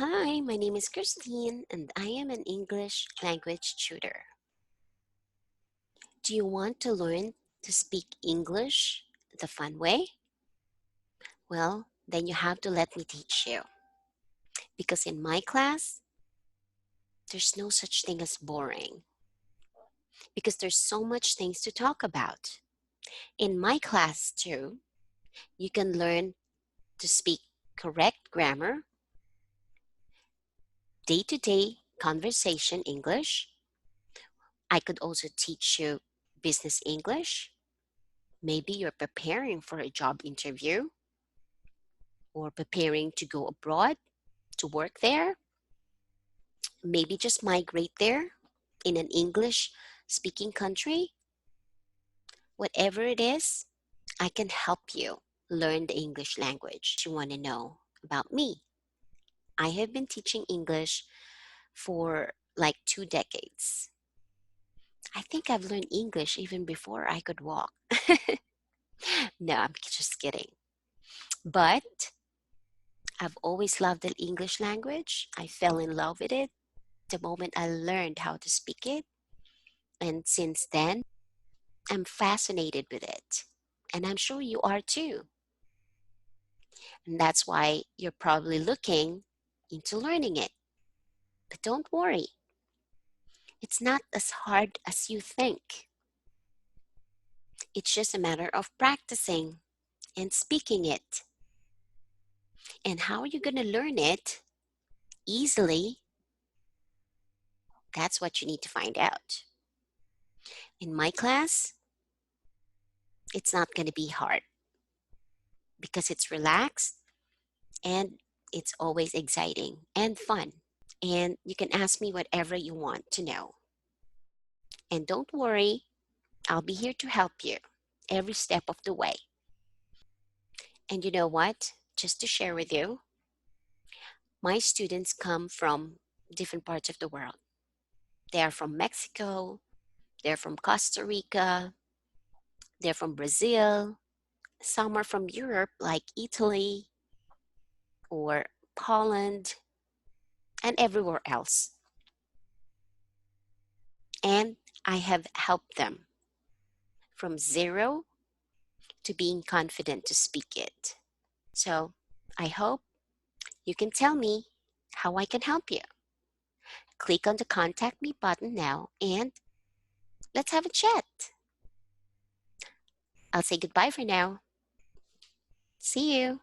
Hi, my name is Christine and I am an English language tutor. Do you want to learn to speak English the fun way? Well, then you have to let me teach you. Because in my class, there's no such thing as boring. Because there's so much things to talk about. In my class, too, you can learn to speak correct grammar, day to day conversation English. I could also teach you business English. Maybe you're preparing for a job interview or preparing to go abroad to work there. Maybe just migrate there in an English speaking country. Whatever it is, I can help you learn the English language you want to know about me. I have been teaching English for like 2 decades. I think I've learned English even before I could walk. No, I'm just kidding. But I've always loved the English language. I fell in love with it the moment I learned how to speak it. And since then, I'm fascinated with it. And I'm sure you are too. And that's why you're probably looking into learning it. But don't worry, it's not as hard as you think. It's just a matter of practicing and speaking it. And how are you going to learn it easily? That's what you need to find out. In my class, it's not going to be hard because it's relaxed and it's always exciting and fun. And you can ask me whatever you want to know. And don't worry, I'll be here to help you every step of the way. And you know what? Just to share with you, my students come from different parts of the world. They are from Mexico, they're from Costa Rica, they're from Brazil, some are from Europe like Italy or Poland and everywhere else. And I have helped them from zero to being confident to speak it. So I hope you can tell me how I can help you. Click on the contact me button now and let's have a chat. I'll say goodbye for now. See you.